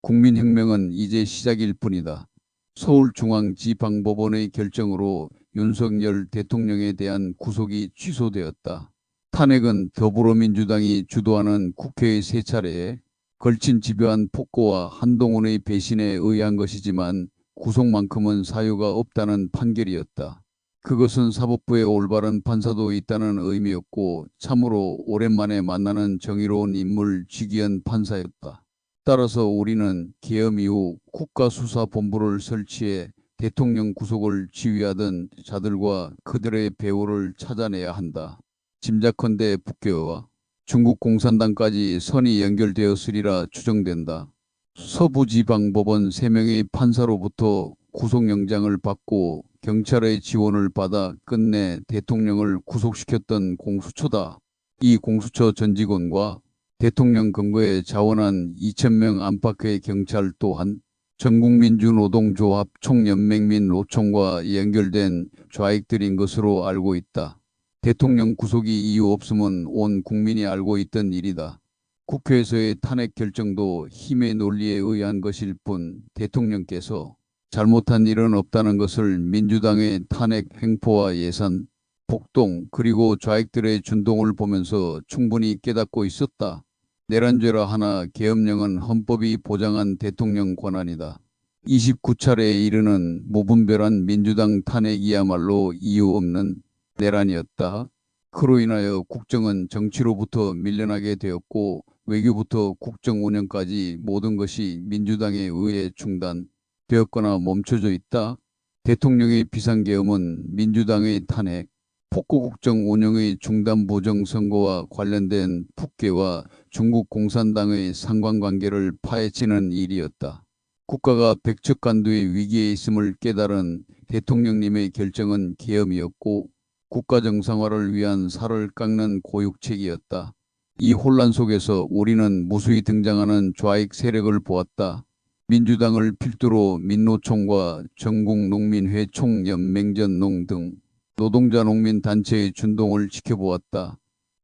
국민혁명은 이제 시작일 뿐이다. 서울중앙지방법원의 결정으로 윤석열 대통령에 대한 구속이 취소되었다. 탄핵은 더불어민주당이 주도하는 국회의 세 차례에 걸친 집요한 폭거와 한동훈의 배신에 의한 것이지만 구속만큼은 사유가 없다는 판결이었다. 그것은 사법부에 올바른 판사도 있다는 의미였고 참으로 오랜만에 만나는 정의로운 인물 지기현 판사였다. 따라서 우리는 계엄 이후 국가수사본부를 설치해 대통령 구속을 지휘하던 자들과 그들의 배후를 찾아내야 한다. 짐작컨대 북교와 중국 공산당까지 선이 연결되었으리라 추정된다. 서부지방법원 3명의 판사로부터 구속영장을 받고 경찰의 지원을 받아 끝내 대통령을 구속시켰던 공수처다. 이 공수처 전 직원과 대통령 근거에 자원한 2,000명 안팎의 경찰 또한 전국민주노동조합 총연맹 및 노총과 연결된 좌익들인 것으로 알고 있다. 대통령 구속이 이유 없음은 온 국민이 알고 있던 일이다. 국회에서의 탄핵 결정도 힘의 논리에 의한 것일 뿐 대통령께서 잘못한 일은 없다는 것을 민주당의 탄핵 횡포와 예산, 폭동 그리고 좌익들의 준동을 보면서 충분히 깨닫고 있었다. 내란죄라 하나 계엄령은 헌법이 보장한 대통령 권한이다. 29차례에 이르는 무분별한 민주당 탄핵이야말로 이유 없는 내란이었다. 그로 인하여 국정은 정치로부터 밀려나게 되었고 외교부터 국정 운영까지 모든 것이 민주당에 의해 중단되었거나 멈춰져 있다. 대통령의 비상계엄은 민주당의 탄핵, 폭거국정 운영의 중단 부정 선거와 관련된 북계와 중국 공산당의 상관관계를 파헤치는 일이었다. 국가가 백척간두의 위기에 있음을 깨달은 대통령님의 결정은 계엄이었고 국가 정상화를 위한 살을 깎는 고육책이었다. 이 혼란 속에서 우리는 무수히 등장하는 좌익 세력을 보았다. 민주당을 필두로 민노총과 전국농민회 총연맹전농 등 노동자 농민 단체의 준동을 지켜보았다.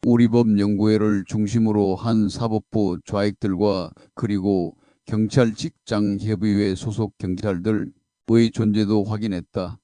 우리법연구회를 중심으로 한 사법부 좌익들과 그리고 경찰직장협의회 소속 경찰들의 존재도 확인했다.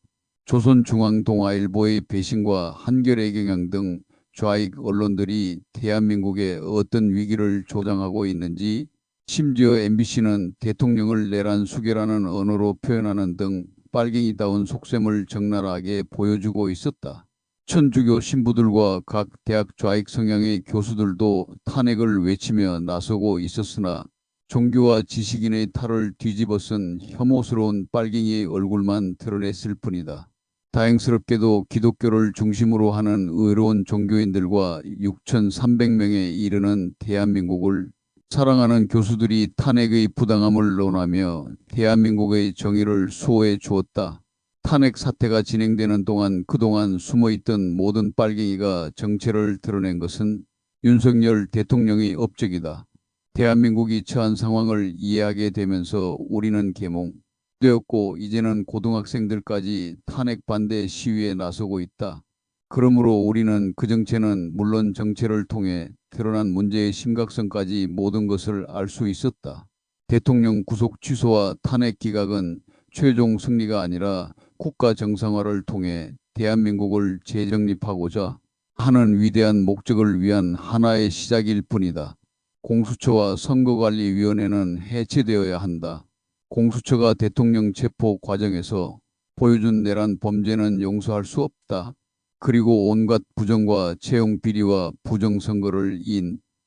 조선중앙동아일보의 배신과 한겨레 경향 등 좌익 언론들이 대한민국의 어떤 위기를 조장하고 있는지, 심지어 MBC는 대통령을 내란 수괴라는 언어로 표현하는 등 빨갱이다운 속셈을 적나라하게 보여주고 있었다. 천주교 신부들과 각 대학 좌익 성향의 교수들도 탄핵을 외치며 나서고 있었으나 종교와 지식인의 탈을 뒤집어쓴 혐오스러운 빨갱이의 얼굴만 드러냈을 뿐이다. 다행스럽게도 기독교를 중심으로 하는 의로운 종교인들과 6,300명에 이르는 대한민국을 사랑하는 교수들이 탄핵의 부당함을 논하며 대한민국의 정의를 수호해 주었다. 탄핵 사태가 진행되는 동안 그동안 숨어있던 모든 빨갱이가 정체를 드러낸 것은 윤석열 대통령의 업적이다. 대한민국이 처한 상황을 이해하게 되면서 우리는 계몽되었고 이제는 고등학생들까지 탄핵 반대 시위에 나서고 있다. 그러므로 우리는 그 정체는 물론 정체를 통해 드러난 문제의 심각성까지 모든 것을 알 수 있었다. 대통령 구속 취소와 탄핵 기각은 최종 승리가 아니라 국가 정상화를 통해 대한민국을 재정립하고자 하는 위대한 목적을 위한 하나의 시작일 뿐이다. 공수처와 선거관리위원회는 해체되어야 한다. 공수처가 대통령 체포 과정에서 보여준 내란 범죄는 용서할 수 없다. 그리고 온갖 부정과 채용 비리와 부정선거를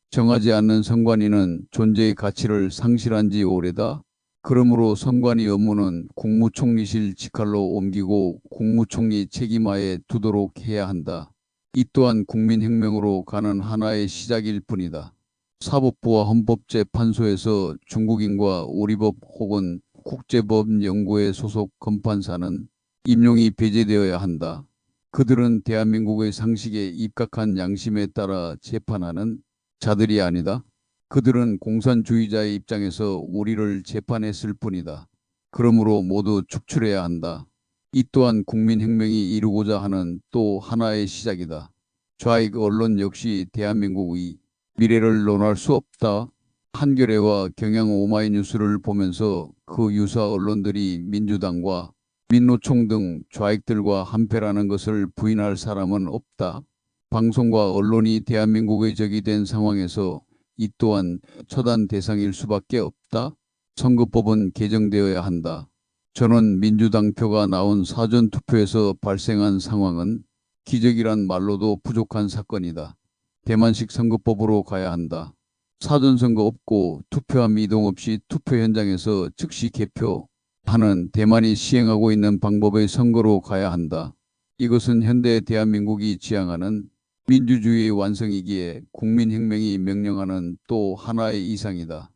정하지 않는 선관위는 존재의 가치를 상실한 지 오래다. 그러므로 선관위 업무는 국무총리실 직할로 옮기고 국무총리 책임하에 두도록 해야 한다. 이 또한 국민혁명으로 가는 하나의 시작일 뿐이다. 사법부와 헌법재판소에서 중국인과 우리법 혹은 국제법연구회 소속 검판사는 임용이 배제되어야 한다. 그들은 대한민국의 상식에 입각한 양심에 따라 재판하는 자들이 아니다. 그들은 공산주의자의 입장에서 우리를 재판했을 뿐이다. 그러므로 모두 축출해야 한다. 이 또한 국민혁명이 이루고자 하는 또 하나의 시작이다. 좌익 언론 역시 대한민국의 미래를 논할 수 없다. 한겨레와 경향 오마이뉴스를 보면서 그 유사 언론들이 민주당과 민노총 등 좌익들과 한패라는 것을 부인할 사람은 없다. 방송과 언론이 대한민국의 적이 된 상황에서 이 또한 처단 대상일 수밖에 없다. 선거법은 개정되어야 한다. 저는 민주당 표가 나온 사전투표에서 발생한 상황은 기적이란 말로도 부족한 사건이다. 대만식 선거법으로 가야 한다. 사전선거 없고 투표함 이동 없이 투표 현장에서 즉시 개표하는 대만이 시행하고 있는 방법의 선거로 가야 한다. 이것은 현대 대한민국이 지향하는 민주주의의 완성이기에 국민혁명이 명령하는 또 하나의 이상이다.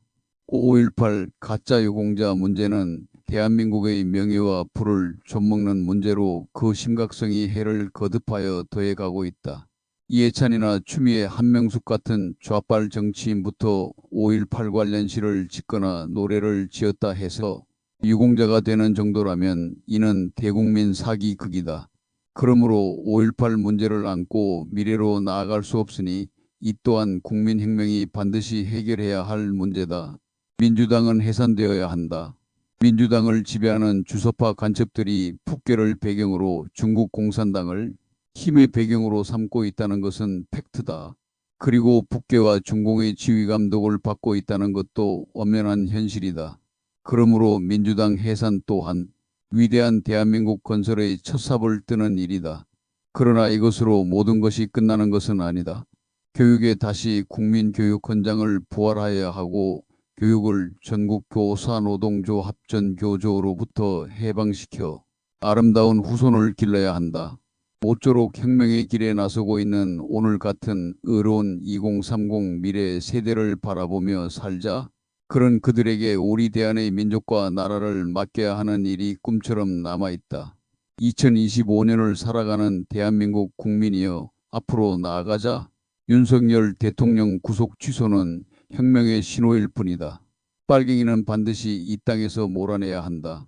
5.18 가짜 유공자 문제는 대한민국의 명예와 부를 좀먹는 문제로 그 심각성이 해를 거듭하여 더해가고 있다. 이해찬이나 추미애 한명숙 같은 좌빨 정치인부터 5.18 관련 시를 짓거나 노래를 지었다 해서 유공자가 되는 정도라면 이는 대국민 사기극이다. 그러므로 5.18 문제를 안고 미래로 나아갈 수 없으니 이 또한 국민혁명이 반드시 해결해야 할 문제다. 민주당은 해산되어야 한다. 민주당을 지배하는 주석파 간첩들이 북괴를 배경으로 중국 공산당을 힘의 배경으로 삼고 있다는 것은 팩트다. 그리고 북괴와 중공의 지휘 감독을 받고 있다는 것도 엄연한 현실이다. 그러므로 민주당 해산 또한 위대한 대한민국 건설의 첫 삽을 뜨는 일이다. 그러나 이것으로 모든 것이 끝나는 것은 아니다. 교육에 다시 국민교육헌장을 부활하여야 하고 교육을 전국 교사노동조 합전교조로부터 해방시켜 아름다운 후손을 길러야 한다. 모쪼록 혁명의 길에 나서고 있는 오늘 같은 의로운 2030 미래 세대를 바라보며 살자. 그런 그들에게 우리 대한의 민족과 나라를 맡겨야 하는 일이 꿈처럼 남아있다. 2025년을 살아가는 대한민국 국민이여 앞으로 나아가자. 윤석열 대통령 구속 취소는 혁명의 신호일 뿐이다. 빨갱이는 반드시 이 땅에서 몰아내야 한다.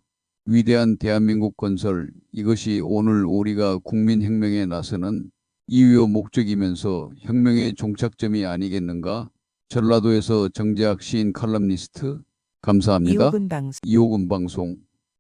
위대한 대한민국 건설, 이것이 오늘 우리가 국민혁명에 나서는 이유요 목적이면서 혁명의 종착점이 아니겠는가? 전라도에서 정재학 시인 칼럼니스트, 감사합니다. 이호근 방송 이호근 방송.